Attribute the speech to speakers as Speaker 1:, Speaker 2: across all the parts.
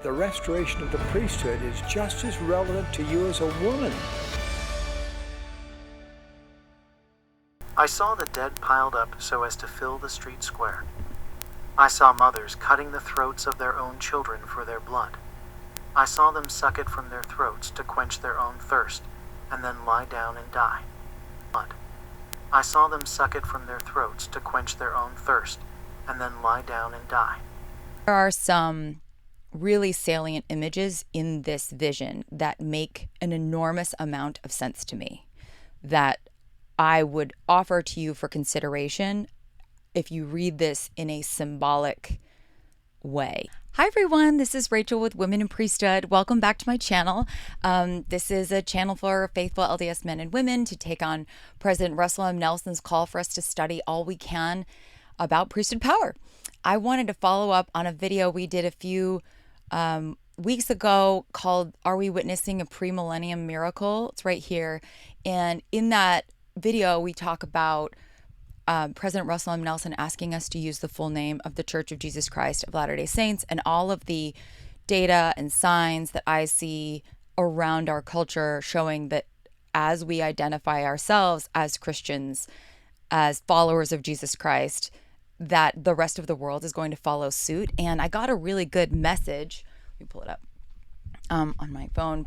Speaker 1: the restoration of the priesthood is just as relevant to you as a woman.
Speaker 2: I saw the dead piled up so as to fill the street square. I saw mothers cutting the throats of their own children for their blood. I saw them suck it from their throats to quench their own thirst, and then lie down and die. Blood. I saw them suck it from their throats to quench their own thirst, and then lie down and die.
Speaker 3: There are some really salient images in this vision that make an enormous amount of sense to me, that I would offer to you for consideration if you read this in a symbolic way. Hi everyone, this is Rachel with Women in Priesthood. Welcome back to my channel. This is a channel for faithful LDS men and women to take on President Russell M. Nelson's call for us to study all we can about priesthood power. I wanted to follow up on a video we did a few weeks ago called Are We Witnessing a Premillennium Miracle? It's right here. And in that video, we talk about President Russell M. Nelson asking us to use the full name of the Church of Jesus Christ of Latter-day Saints, and all of the data and signs that I see around our culture showing that as we identify ourselves as Christians, as followers of Jesus Christ, that the rest of the world is going to follow suit. And I got a really good message. Let me pull it up on my phone.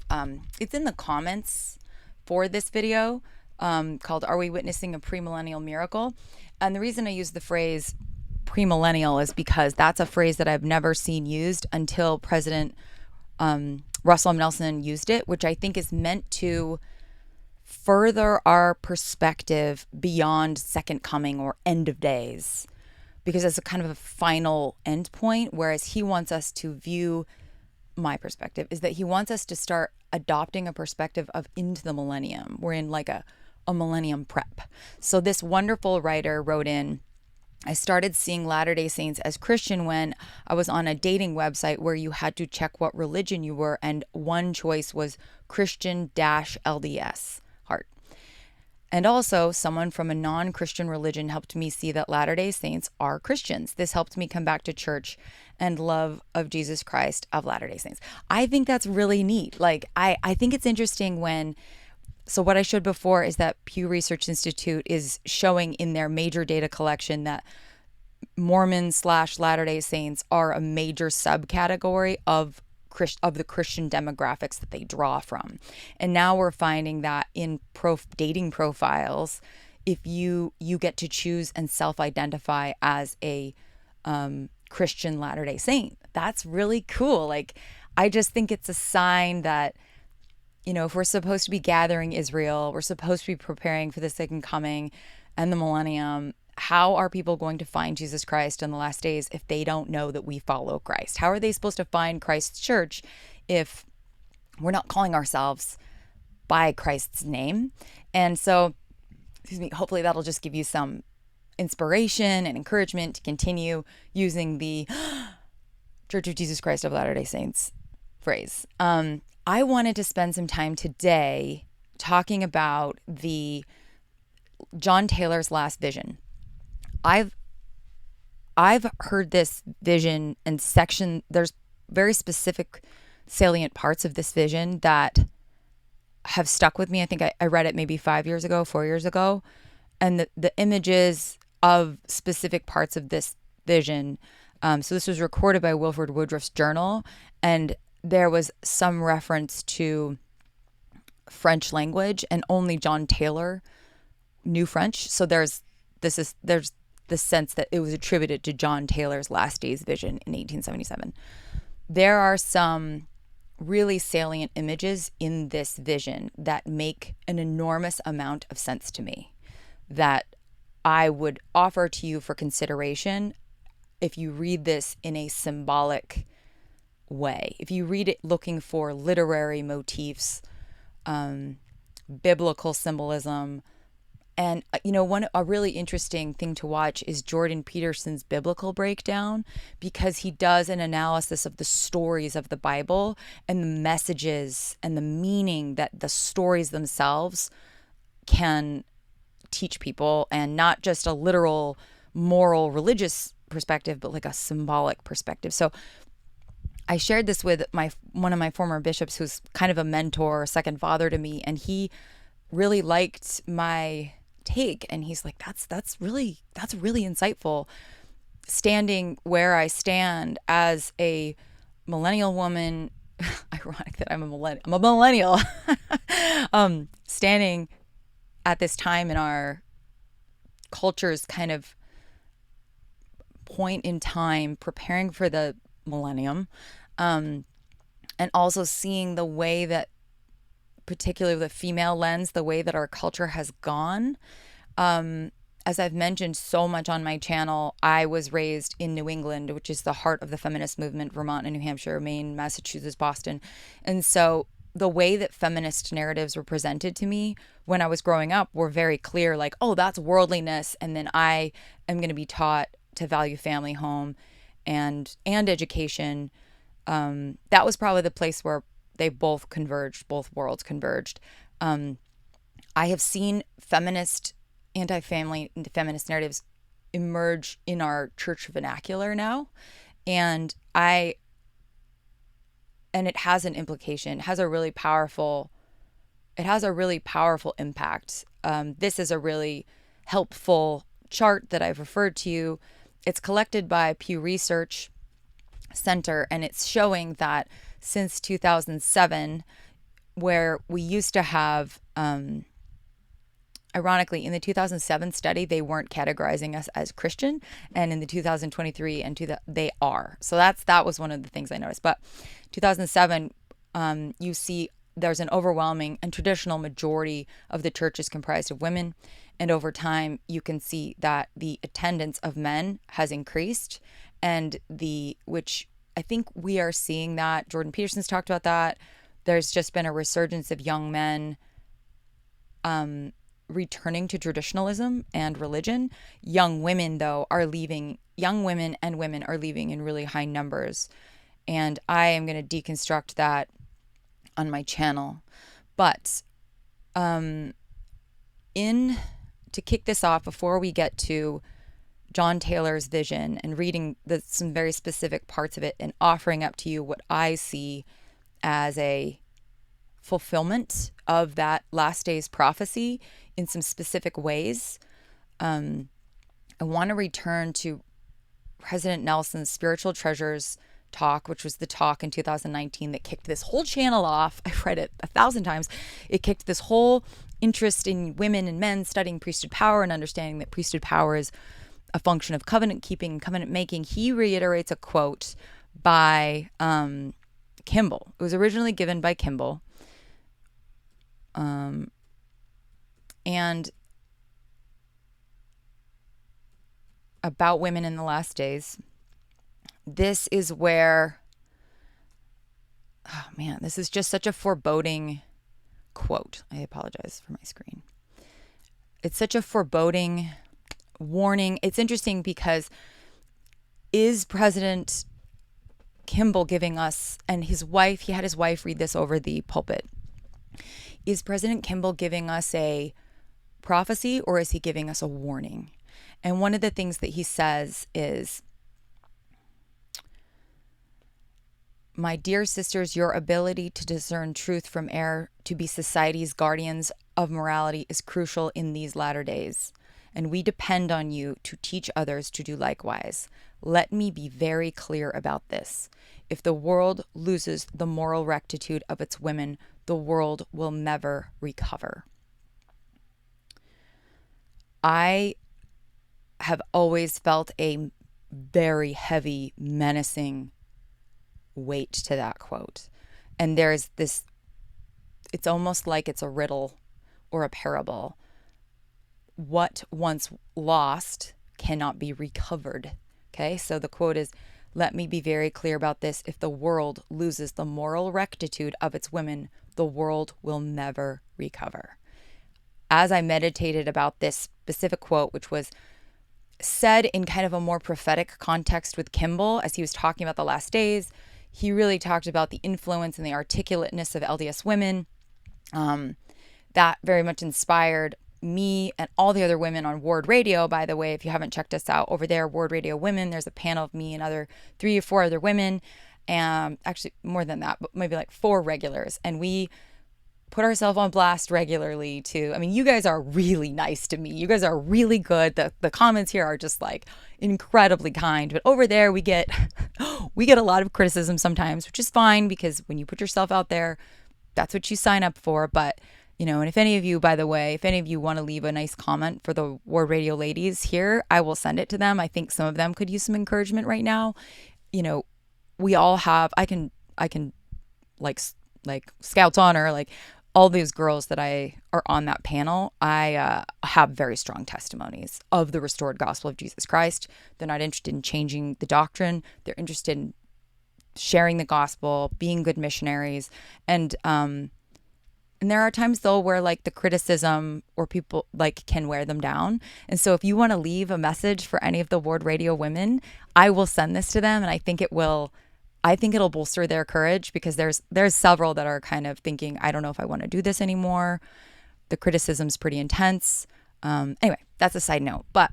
Speaker 3: It's in the comments for this video. Called Are We Witnessing a Premillennial Miracle? And the reason I use the phrase premillennial is because that's a phrase that I've never seen used until President Russell M. Nelson used it, which I think is meant to further our perspective beyond second coming or end of days, because it's a kind of a final end point, whereas he wants us to view, my perspective is that he wants us to start adopting a perspective of into the millennium. We're in like a millennium prep. So this wonderful writer wrote in, I started seeing Latter-day Saints as Christian when I was on a dating website where you had to check what religion you were, and one choice was Christian-LDS, heart. And also, someone from a non-Christian religion helped me see that Latter-day Saints are Christians. This helped me come back to church and love of Jesus Christ of Latter-day Saints. I think that's really neat. Like, I think it's interesting when, so what I showed before is that Pew Research Institute is showing in their major data collection that Mormons/Latter-day Saints are a major subcategory of the Christian demographics that they draw from. And now we're finding that in dating profiles, if you get to choose and self-identify as a Christian Latter-day Saint, that's really cool. Like, I just think it's a sign that, you know, if we're supposed to be gathering Israel, we're supposed to be preparing for the second coming and the millennium, how are people going to find Jesus Christ in the last days if they don't know that we follow Christ? How are they supposed to find Christ's church if we're not calling ourselves by Christ's name? And so, hopefully that'll just give you some inspiration and encouragement to continue using the Church of Jesus Christ of Latter-day Saints phrase. I wanted to spend some time today talking about the John Taylor's last vision. I've heard this vision and section. There's very specific salient parts of this vision that have stuck with me. I think I read it maybe 4 years ago. And the images of specific parts of this vision. So this was recorded by Wilford Woodruff's journal. And there was some reference to French language, and only John Taylor knew French. So there's the sense that it was attributed to John Taylor's last days vision in 1877. There are some really salient images in this vision that make an enormous amount of sense to me, that I would offer to you for consideration if you read this in a symbolic way. If you read it looking for literary motifs, biblical symbolism. And, you know, a really interesting thing to watch is Jordan Peterson's biblical breakdown, because he does an analysis of the stories of the Bible and the messages and the meaning that the stories themselves can teach people, and not just a literal, moral, religious perspective, but like a symbolic perspective. So I shared this with one of my former bishops, who's kind of a mentor, a second father to me, and he really liked my take, and he's like, that's really insightful, standing where I stand as a millennial woman. Ironic that I'm a millennial. Standing at this time in our culture's kind of point in time, preparing for the millennium, and also seeing the way that, particularly the female lens, the way that our culture has gone. As I've mentioned so much on my channel, I was raised in New England, which is the heart of the feminist movement, Vermont and New Hampshire, Maine, Massachusetts, Boston. And so the way that feminist narratives were presented to me when I was growing up were very clear, like, oh, that's worldliness. And then I am going to be taught to value family, home, and education. That was probably the place where they both converged, both worlds converged. I have seen anti-family and feminist narratives emerge in our church vernacular now. And it has an implication, it has a really powerful impact. This is a really helpful chart that I've referred to. It's collected by Pew Research Center, and it's showing that since 2007, where we used to have, ironically, in the 2007 study, they weren't categorizing us as Christian, and in the 2023 they are. So that was one of the things I noticed. But 2007, you see there's an overwhelming and traditional majority of the church is comprised of women, and over time you can see that the attendance of men has increased, and which I think we are seeing that. Jordan Peterson's talked about that. There's just been a resurgence of young men returning to traditionalism and religion. Young women, though, are leaving. Young women and women are leaving in really high numbers. And I am going to deconstruct that on my channel. But to kick this off, before we get to John Taylor's vision and reading some very specific parts of it and offering up to you what I see as a fulfillment of that last day's prophecy in some specific ways, I want to return to President Nelson's Spiritual Treasures talk, which was the talk in 2019 that kicked this whole channel off. I've read it 1,000 times. It kicked this whole interest in women and men studying priesthood power and understanding that priesthood power is a function of covenant keeping, covenant making. He reiterates a quote by Kimball. It was originally given by Kimball. And about women in the last days. This is where, oh man, this is just such a foreboding quote. I apologize for my screen. It's such a foreboding warning. It's interesting because is President Kimball giving us, and his wife, he had his wife read this over the pulpit. Is President Kimball giving us a prophecy, or is he giving us a warning? And one of the things that he says is, my dear sisters, your ability to discern truth from error, to be society's guardians of morality, is crucial in these latter days, and we depend on you to teach others to do likewise. Let me be very clear about this. If the world loses the moral rectitude of its women, the world will never recover. I have always felt a very heavy, menacing weight to that quote. And there's this, it's almost like it's a riddle or a parable. What once lost cannot be recovered. Okay, so the quote is, let me be very clear about this. If the world loses the moral rectitude of its women, the world will never recover. As I meditated about this specific quote, which was said in kind of a more prophetic context with Kimball, as he was talking about the last days, he really talked about the influence and the articulateness of LDS women. That very much inspired me and all the other women on Ward Radio. By the way, if you haven't checked us out over there, Ward Radio Women, there's a panel of me and 3 or 4 other women. and actually more than that, but maybe like 4 regulars. And we put ourselves on blast regularly too. I mean, you guys are really nice to me. You guys are really good. The comments here are just like incredibly kind. But over there we get a lot of criticism sometimes, which is fine because when you put yourself out there, that's what you sign up for. But and if any of you, by the way, if any of you want to leave a nice comment for the Ward Radio ladies here, I will send it to them. I think some of them could use some encouragement right now. We all have, I can like Scouts Honor, like all these girls that are on that panel, I have very strong testimonies of the restored gospel of Jesus Christ. They're not interested in changing the doctrine. They're interested in sharing the gospel, being good missionaries. And there are times though where like the criticism or people like can wear them down. And so if you want to leave a message for any of the Ward Radio women, I will send this to them, and I think it'll bolster their courage, because there's several that are kind of thinking, I don't know if I want to do this anymore. The criticism's pretty intense. Anyway, that's a side note. But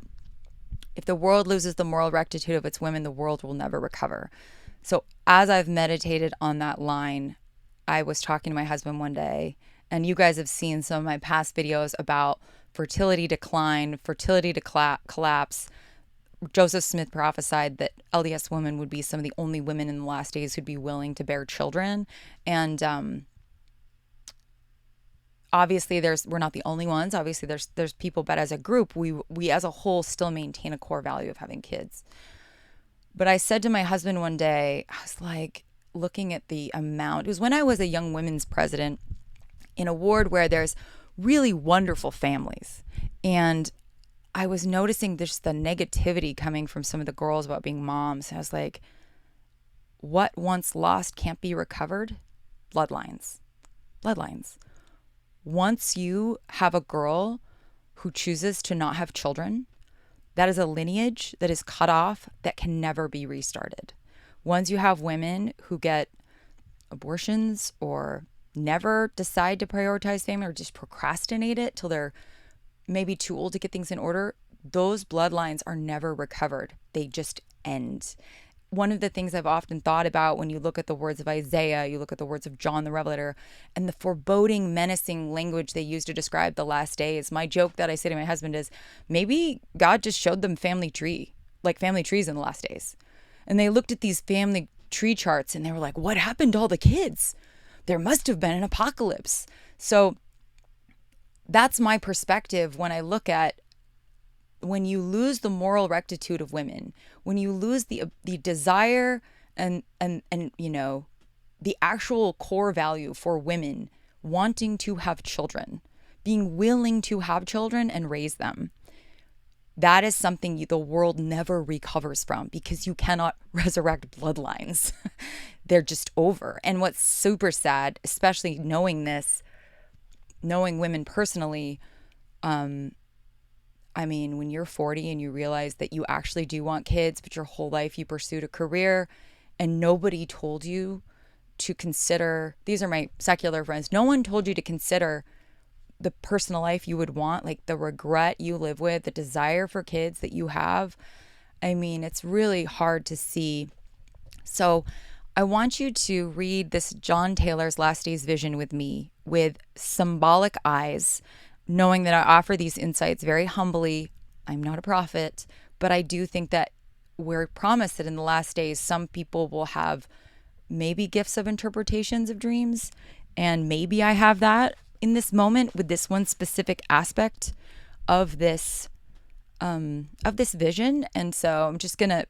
Speaker 3: if the world loses the moral rectitude of its women, the world will never recover. So as I've meditated on that line, I was talking to my husband one day, and you guys have seen some of my past videos about fertility decline, fertility collapse. Joseph Smith prophesied that LDS women would be some of the only women in the last days who'd be willing to bear children. And obviously we're not the only ones. Obviously there's people, but as a group, we as a whole still maintain a core value of having kids. But I said to my husband one day, I was like looking at the amount. It was when I was a young women's president in a ward where there's really wonderful families. And I was noticing just the negativity coming from some of the girls about being moms. And I was like, what once lost can't be recovered? Bloodlines. Once you have a girl who chooses to not have children, that is a lineage that is cut off that can never be restarted. Once you have women who get abortions or never decide to prioritize family or just procrastinate it till they're maybe too old to get things in order, those bloodlines are never recovered. They just end. One of the things I've often thought about when you look at the words of Isaiah, you look at the words of John the Revelator, and the foreboding, menacing language they use to describe the last days. My joke that I say to my husband is, maybe God just showed them family trees in the last days. And they looked at these family tree charts and they were like, what happened to all the kids? There must have been an apocalypse. So that's my perspective when I look at when you lose the moral rectitude of women, when you lose the desire and the actual core value for women wanting to have children, being willing to have children and raise them. That is something the world never recovers from, because you cannot resurrect bloodlines. They're just over. And what's super sad, especially knowing women personally, I mean, when you're 40 and you realize that you actually do want kids, but your whole life you pursued a career and nobody told you to consider, these are my secular friends, no one told you to consider the personal life you would want, like the regret you live with, the desire for kids that you have. I mean, it's really hard to see. So I want you to read this John Taylor's Last Days Vision with me with symbolic eyes, knowing that I offer these insights very humbly. I'm not a prophet, but I do think that we're promised that in the last days, some people will have maybe gifts of interpretations of dreams. And maybe I have that in this moment with this one specific aspect of this vision. And so I'm just gonna,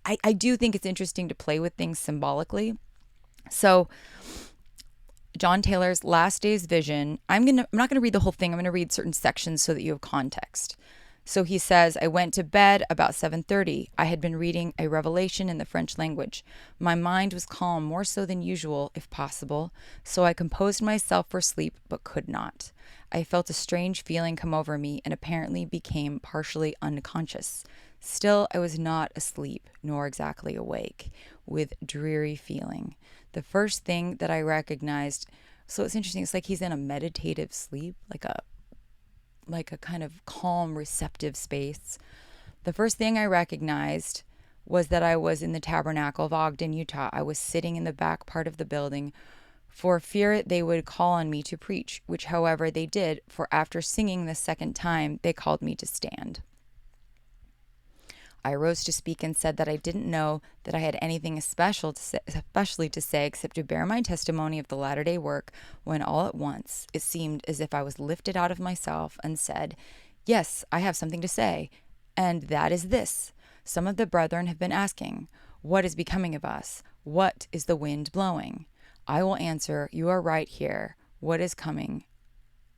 Speaker 3: I do think it's interesting to play with things symbolically. So John Taylor's Last Days Vision, I'm not gonna read the whole thing. I'm gonna read certain sections so that you have context. So he says, I went to bed about 7:30. I had been reading a revelation in the French language. My mind was calm, more so than usual, if possible, so I composed myself for sleep, but could not. I felt a strange feeling come over me and apparently became partially unconscious. Still, I was not asleep, nor exactly awake, with dreary feeling. The first thing that I recognized, so it's interesting, it's like he's in a meditative sleep, like a kind of calm, receptive space. The first thing I recognized was that I was in the Tabernacle of Ogden, Utah. I was sitting in the back part of the building for fear they would call on me to preach, which, however, they did, for after singing the second time, they called me to stand. I rose to speak and said that I didn't know that I had anything especially to say except to bear my testimony of the latter-day work, when all at once it seemed as if I was lifted out of myself and said, "Yes, I have something to say, and that is this. Some of the brethren have been asking, what is becoming of us? What is the wind blowing? I will answer, you are right here. What is coming?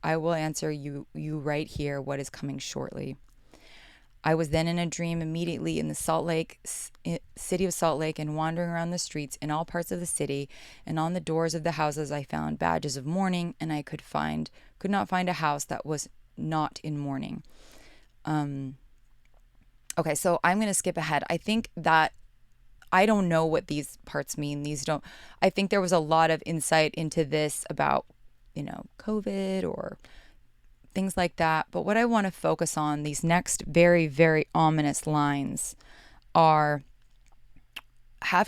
Speaker 3: I will answer you right here what is coming shortly." I was then in a dream immediately in the city of Salt Lake, and wandering around the streets in all parts of the city, and on the doors of the houses I found badges of mourning, and I could not find a house that was not in mourning. Okay, so I'm going to skip ahead. I think that I don't know what these parts mean. I think there was a lot of insight into this about, COVID or things like that. But what I want to focus on, these next very, very ominous lines, have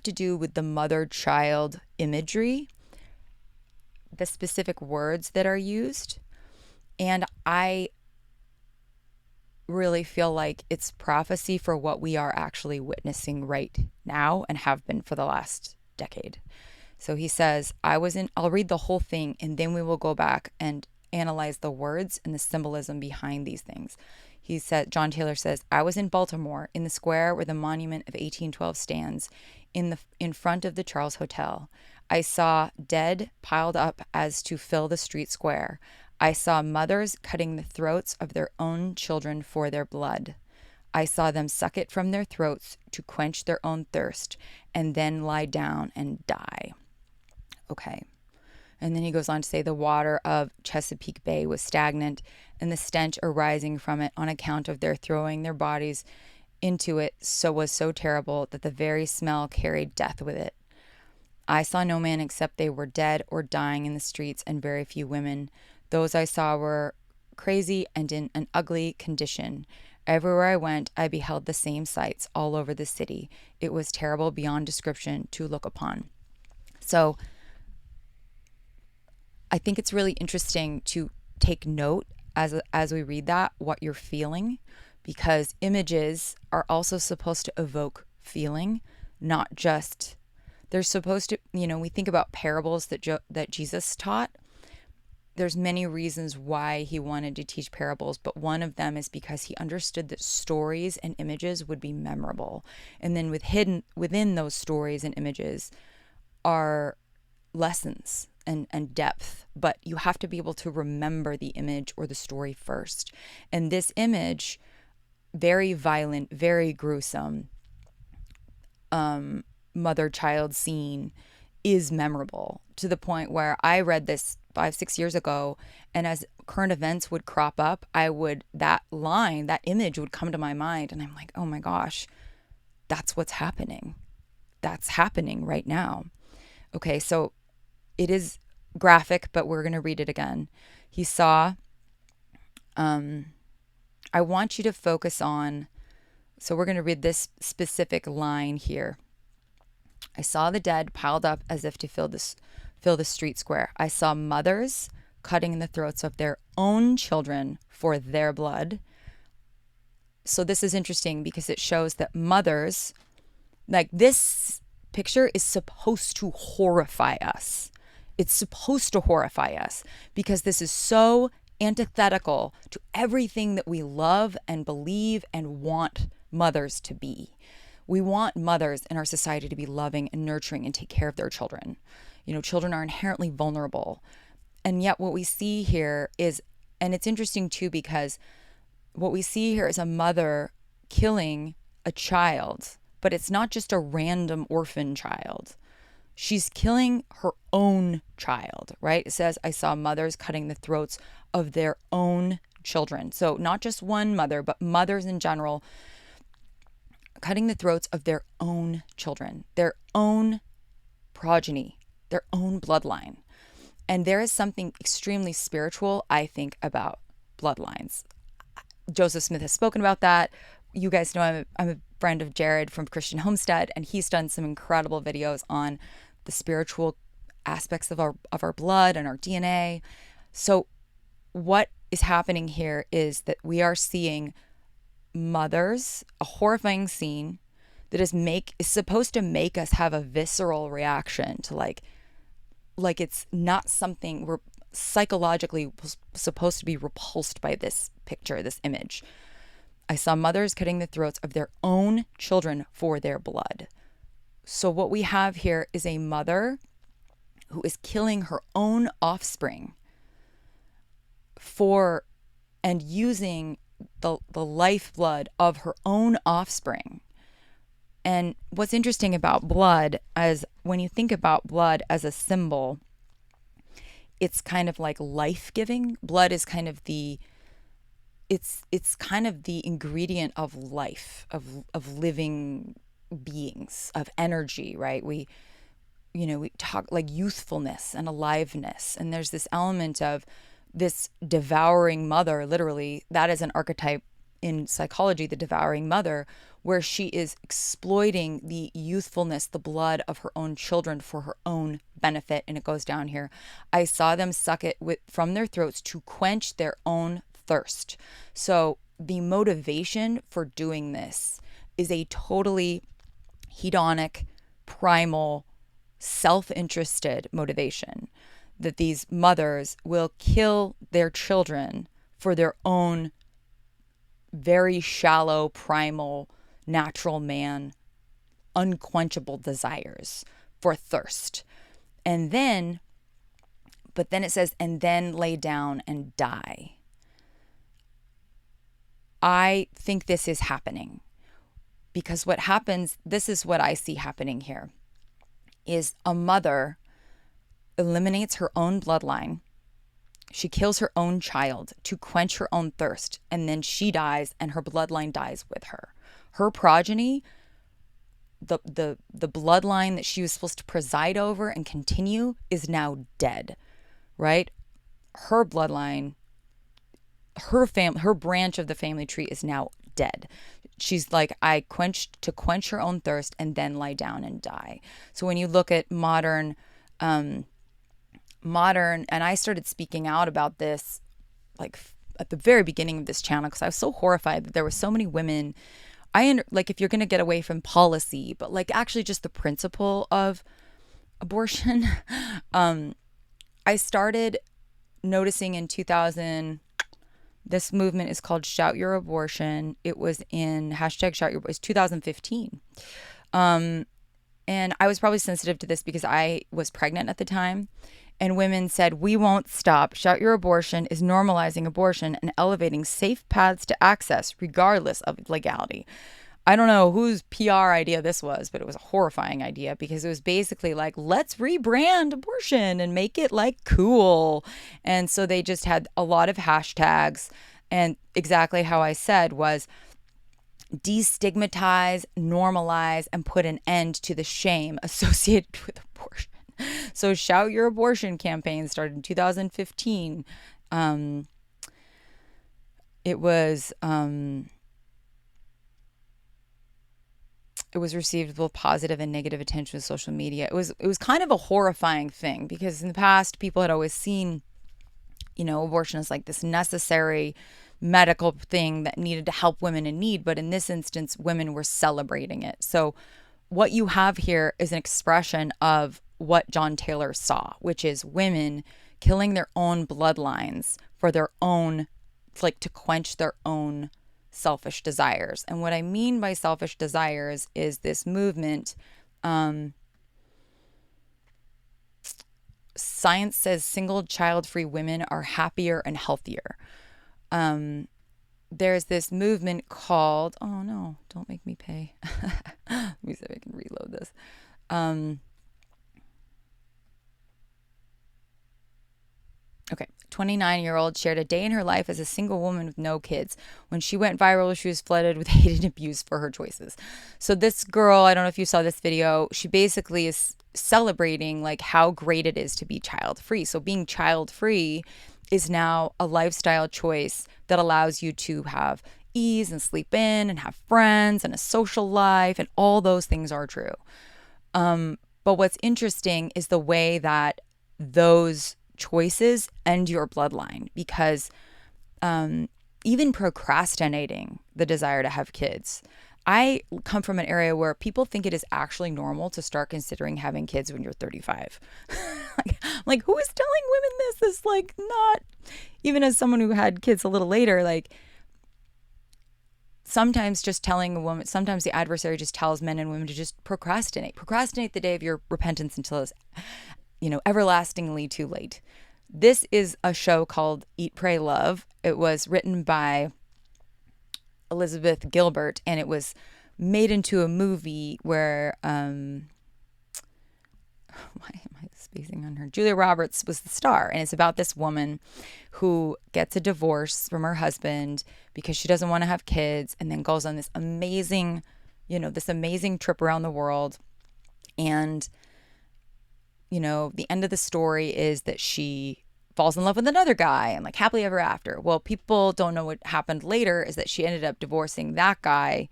Speaker 3: to do with the mother-child imagery, the specific words that are used. And I really feel like it's prophecy for what we are actually witnessing right now and have been for the last decade. So he says, I'll read the whole thing, and then we will go back and analyze the words and the symbolism behind these things. John Taylor says, I was in Baltimore, in the square where the monument of 1812 stands, in front of the Charles Hotel. I saw dead piled up as to fill the street square. I saw mothers cutting the throats of their own children for their blood. I saw them suck it from their throats to quench their own thirst, and then lie down and die. Okay. And then he goes on to say the water of Chesapeake Bay was stagnant, and the stench arising from it on account of their throwing their bodies into it was so terrible that the very smell carried death with it. I saw no man except they were dead or dying in the streets, and very few women. Those I saw were crazy and in an ugly condition. Everywhere I went, I beheld the same sights all over the city. It was terrible beyond description to look upon. So I think it's really interesting to take note as we read that, what you're feeling, because images are also supposed to evoke feeling, not just, they're supposed to, we think about parables that Jesus taught. There's many reasons why he wanted to teach parables, but one of them is because he understood that stories and images would be memorable. And then within those stories and images are lessons and depth, but you have to be able to remember the image or the story first. And this image, very violent, very gruesome, mother-child scene, is memorable to the point where I read this 5-6 years ago, and as current events would crop up, that image would come to my mind, and I'm like, oh my gosh, that's what's happening. That's happening right now. Okay, so it is graphic, but we're going to read it again. He saw, I want you to focus on, so we're going to read this specific line here. I saw the dead piled up as if to fill the street square. I saw mothers cutting the throats of their own children for their blood. So this is interesting because it shows that mothers, like, this picture is supposed to horrify us. It's supposed to horrify us because this is so antithetical to everything that we love and believe and want mothers to be. We want mothers in our society to be loving and nurturing and take care of their children. Children are inherently vulnerable. And yet what we see here is, and it's interesting too, because what we see here is a mother killing a child, but it's not just a random orphan child. She's killing her own child, right? It says, I saw mothers cutting the throats of their own children. So not just one mother, but mothers in general, cutting the throats of their own children, their own progeny, their own bloodline. And there is something extremely spiritual, I think, about bloodlines. Joseph Smith has spoken about that. You guys know I'm a friend of Jared from Christian Homestead, and he's done some incredible videos on the spiritual aspects of our blood and our DNA. So what is happening here is that we are seeing mothers, a horrifying scene that is supposed to make us have a visceral reaction to like it's not something we're psychologically supposed to be repulsed by this picture, this image. I saw mothers cutting the throats of their own children for their blood. So what we have here is a mother who is killing her own offspring and using the lifeblood of her own offspring. And what's interesting about blood, as when you think about blood as a symbol, it's kind of like life-giving. Blood is kind of it's kind of the ingredient of life, of living beings, of energy, right? We talk like youthfulness and aliveness, and there's this element of this devouring mother, literally, that is an archetype in psychology, the devouring mother, where she is exploiting the youthfulness, the blood of her own children for her own benefit. And it goes down here. I saw them suck it from their throats to quench their own thirst. So the motivation for doing this is a totally hedonic, primal, self-interested motivation, that these mothers will kill their children for their own very shallow, primal, natural man, unquenchable desires for thirst. But then it says, and then lay down and die. I think this is happening because what happens, this is what I see happening here, is a mother eliminates her own bloodline. She kills her own child to quench her own thirst, and then she dies and her bloodline dies with her. Her progeny, the bloodline that she was supposed to preside over and continue, is now dead, right? Her bloodline, her branch of the family tree is now dead. She's like, I quench her own thirst and then lie down and die. So when you look at modern, and I started speaking out about this like at the very beginning of this channel because I was so horrified that there were so many women. Like if you're going to get away from policy, but like actually just the principle of abortion, I started noticing in 2000, this movement is called Shout Your Abortion. It was in hashtag Shout Your Abortion. It's 2015. And I was probably sensitive to this because I was pregnant at the time. And women said, we won't stop. Shout Your Abortion is normalizing abortion and elevating safe paths to access regardless of legality. I don't know whose PR idea this was, but it was a horrifying idea because it was basically like, let's rebrand abortion and make it like cool. And so they just had a lot of hashtags. And exactly how I said was destigmatize, normalize, and put an end to the shame associated with abortion. So Shout Your Abortion campaign started in 2015. It was received with both positive and negative attention with social media. It was kind of a horrifying thing because in the past people had always seen, abortion as like this necessary medical thing that needed to help women in need. But in this instance, women were celebrating it. So what you have here is an expression of what John Taylor saw, which is women killing their own bloodlines for their own, like to quench their own selfish desires. And what I mean by selfish desires is this movement. Science says single child-free women are happier and healthier. There's this movement called, oh no, don't make me pay. Let me see if I can reload this. Okay, 29-year-old shared a day in her life as a single woman with no kids. When she went viral, she was flooded with hate and abuse for her choices. So this girl, I don't know if you saw this video, she basically is celebrating like how great it is to be child-free. So being child-free is now a lifestyle choice that allows you to have ease and sleep in and have friends and a social life, and all those things are true. But what's interesting is the way that those choices end your bloodline, because even procrastinating the desire to have kids. I come from an area where people think it is actually normal to start considering having kids when you're 35. like, who is telling women this? This, like, not even as someone who had kids a little later, like, sometimes just telling a woman, sometimes the adversary just tells men and women to just procrastinate. Procrastinate the day of your repentance until it's, everlastingly too late. This is a show called Eat, Pray, Love. It was written by Elizabeth Gilbert, and it was made into a movie where why am I spacing on her? Julia Roberts was the star, and it's about this woman who gets a divorce from her husband because she doesn't want to have kids, and then goes on this amazing trip around the world. And the end of the story is that she falls in love with another guy and, like, happily ever after. Well, people don't know what happened later is that she ended up divorcing that guy,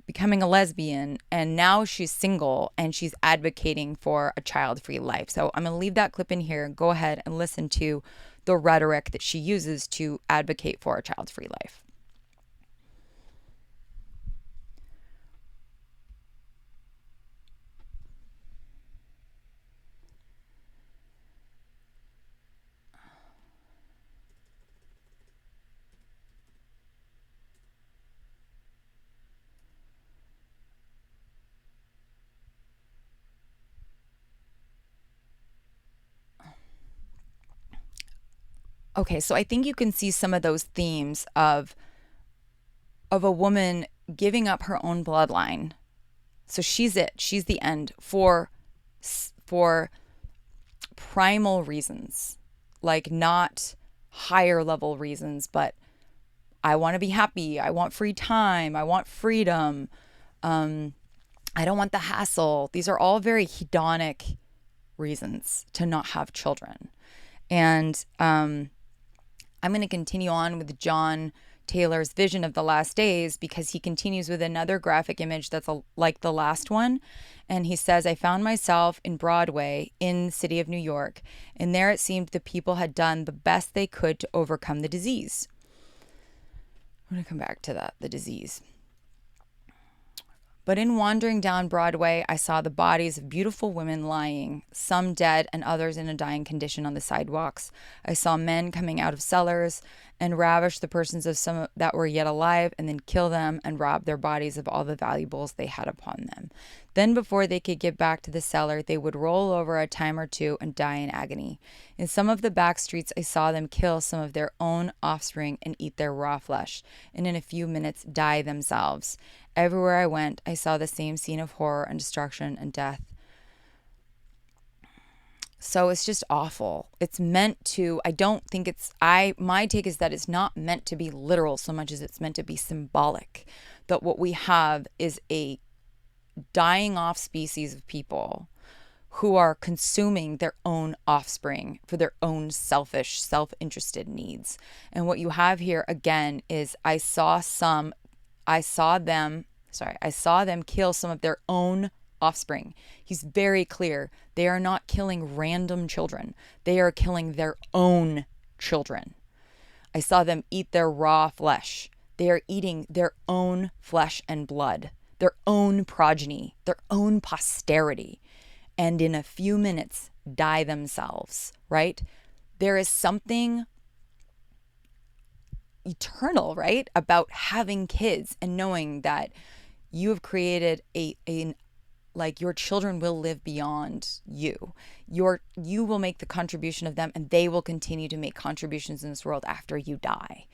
Speaker 3: becoming a lesbian, and now she's single and she's advocating for a child-free life. So I'm going to leave that clip in here and go ahead and listen to the rhetoric that she uses to advocate for a child-free life. Okay, so I think you can see some of those themes of a woman giving up her own bloodline. So she's the end for primal reasons, like not higher level reasons, but I want to be happy. I want free time. I want freedom. I don't want the hassle. These are all very hedonic reasons to not have children. And I'm going to continue on with John Taylor's vision of the last days, because he continues with another graphic image that's like the last one. And he says, I found myself in Broadway in the city of New York, and there it seemed the people had done the best they could to overcome the disease. I'm going to come back to that, the disease. But in wandering down Broadway, I saw the bodies of beautiful women lying, some dead and others in a dying condition on the sidewalks. I saw men coming out of cellars and ravish the persons of some that were yet alive, and then kill them and rob their bodies of all the valuables they had upon them. Then before they could get back to the cellar, they would roll over a time or two and die in agony. In some of the back streets, I saw them kill some of their own offspring and eat their raw flesh, and in a few minutes die themselves. Everywhere I went, I saw the same scene of horror and destruction and death. So it's just awful. It's meant to, my take is that it's not meant to be literal so much as it's meant to be symbolic. That what we have is a dying off species of people who are consuming their own offspring for their own selfish, self-interested needs. And what you have here again is I saw them kill some of their own offspring. He's very clear. They are not killing random children. They are killing their own children. I saw them eat their raw flesh. They are eating their own flesh and blood, their own progeny, their own posterity, and in a few minutes die themselves, right? There is something eternal, right, about having kids and knowing that you have created your children will live beyond you. You will make the contribution of them, and they will continue to make contributions in this world after you die.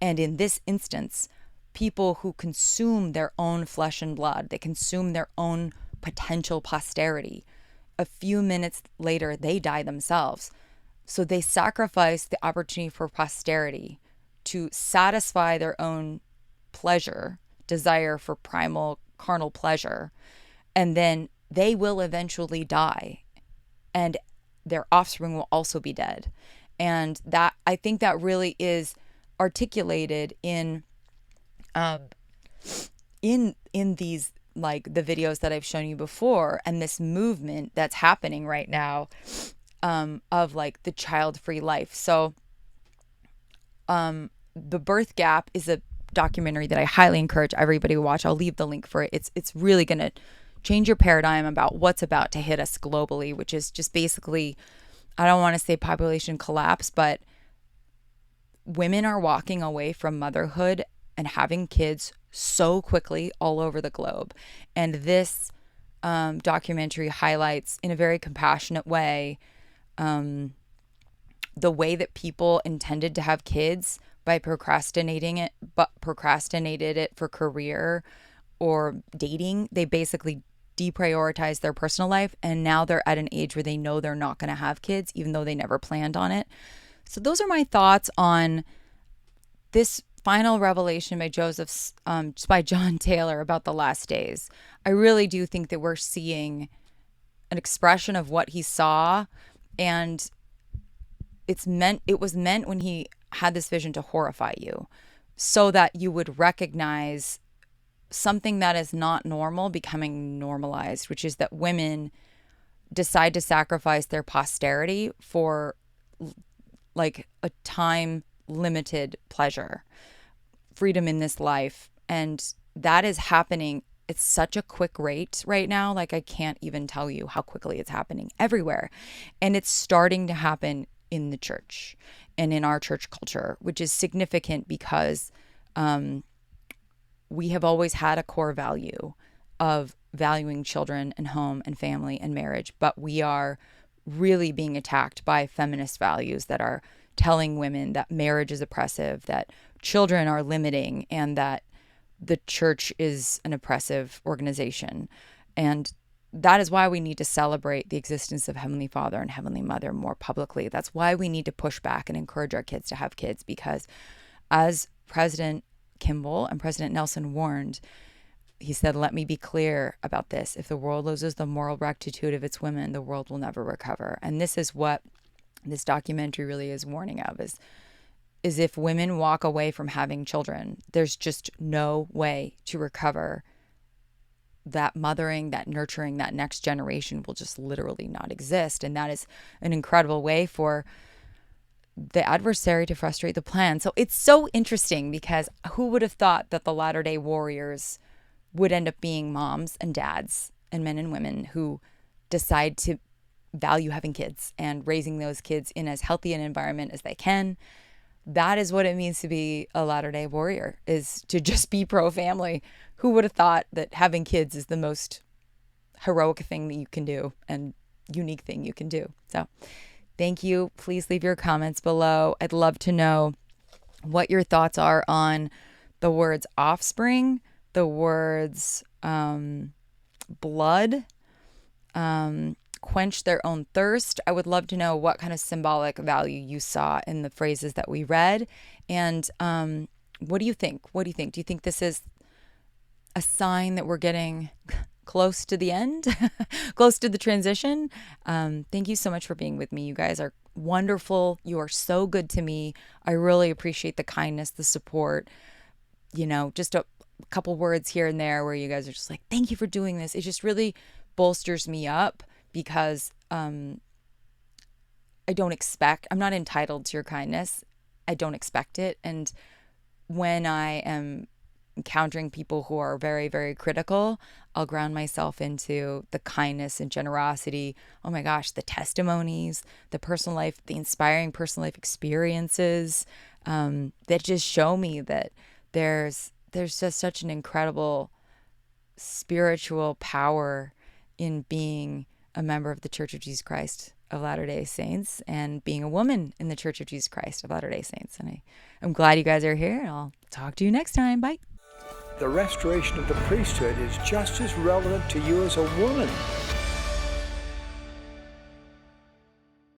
Speaker 3: And in this instance, people who consume their own flesh and blood, they consume their own potential posterity. A few minutes later, they die themselves. So they sacrifice the opportunity for posterity to satisfy their own pleasure, desire for primal carnal pleasure, and then they will eventually die, and their offspring will also be dead. And that, I think that really is articulated um, in these, like the videos that I've shown you before, and this movement that's happening right now, of like the child-free life. So The Birth Gap is a documentary that I highly encourage everybody to watch. I'll leave the link for it. It's really going to change your paradigm about what's about to hit us globally, which is just basically, I don't want to say population collapse, but women are walking away from motherhood and having kids so quickly all over the globe. And this documentary highlights in a very compassionate way the way that people intended to have kids by procrastinated it for career or dating. They basically deprioritized their personal life, and now they're at an age where they know they're not going to have kids, even though they never planned on it. So those are my thoughts on this final revelation by by John Taylor about the last days. I really do think that we're seeing an expression of what he saw, and it was meant when he had this vision to horrify you, so that you would recognize something that is not normal becoming normalized, which is that women decide to sacrifice their posterity for like a time limited pleasure, freedom in this life. And that is happening at such a quick rate right now. Like, I can't even tell you how quickly it's happening everywhere. And it's starting to happen in the church and in our church culture, which is significant because we have always had a core value of valuing children and home and family and marriage, but we are really being attacked by feminist values that are telling women that marriage is oppressive, that children are limiting, and that the church is an oppressive organization. And that is why we need to celebrate the existence of Heavenly Father and Heavenly Mother more publicly. That's why we need to push back and encourage our kids to have kids, because as President Kimball and President Nelson warned, he said, "Let me be clear about this. If the world loses the moral rectitude of its women, the world will never recover." And this is what this documentary really is warning of, is if women walk away from having children, there's just no way to recover. That mothering, that nurturing, that next generation will just literally not exist. And that is an incredible way for the adversary to frustrate the plan. So it's so interesting, because who would have thought that the Latter-day Warriors would end up being moms and dads and men and women who decide to value having kids and raising those kids in as healthy an environment as they can. That is what it means to be a Latter-day Warrior, is to just be pro-family. Who would have thought that having kids is the most heroic thing that you can do and unique thing you can do? So thank you. Please leave your comments below. I'd love to know what your thoughts are on the words offspring, the words blood, quench their own thirst. I would love to know what kind of symbolic value you saw in the phrases that we read. And what do you think? What do you think? Do you think this is a sign that we're getting close to the end, close to the transition? Thank you so much for being with me. You guys are wonderful. You are so good to me. I really appreciate the kindness, the support, just a couple words here and there where you guys are just like, thank you for doing this. It just really bolsters me up, because I'm not entitled to your kindness. I don't expect it. And when I am encountering people who are very, very critical, I'll ground myself into the kindness and generosity. Oh my gosh, the testimonies, the personal life, the inspiring personal life experiences that just show me that there's just such an incredible spiritual power in being a member of the Church of Jesus Christ of Latter-day Saints and being a woman in the Church of Jesus Christ of Latter-day Saints. And I'm glad you guys are here, and I'll talk to you next time. Bye.
Speaker 1: The restoration of the priesthood is just as relevant to you as a woman.